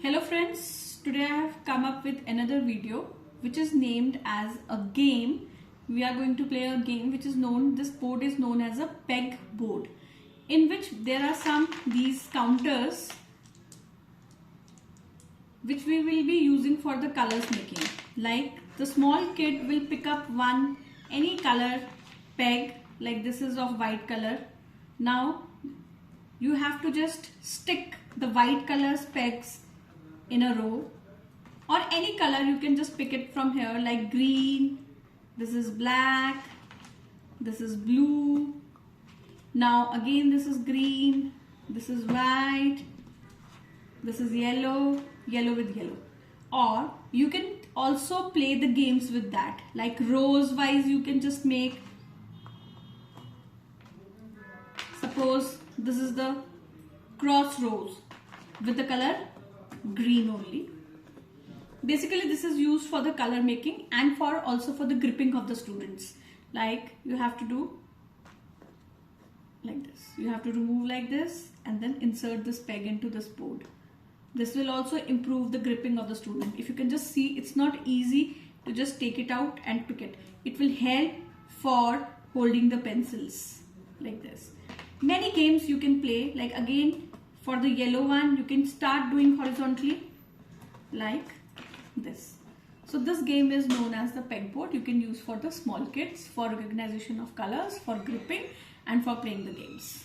Hello friends, today I have come up with another video which is named as a game. We are going to play a game which is known, this board is known as a peg board, in which there are these counters which we will be using for the colors making. Like the small kid will pick up any color peg, like this is of white color. Now you have to just stick the white colors pegs in a row, or any color you can just pick it from here, like green, this is black, this is blue, now again this is green, this is white, this is yellow, yellow with yellow. Or you can also play the games with that, like rows wise you can just make, suppose this is the cross rows with the color green only. Basically this is used for the color making and also for the gripping of the students. Like you have to do like this, you have to remove like this and then insert this peg into this board. This will also improve the gripping of the student. If you can just see, it's not easy to just take it out and pick it. It will help for holding the pencils like this. Many games you can play, like again for the yellow one you can start doing horizontally like this. So this game is known as the pegboard. You can use for the small kids for recognition of colors, for gripping and for playing the games.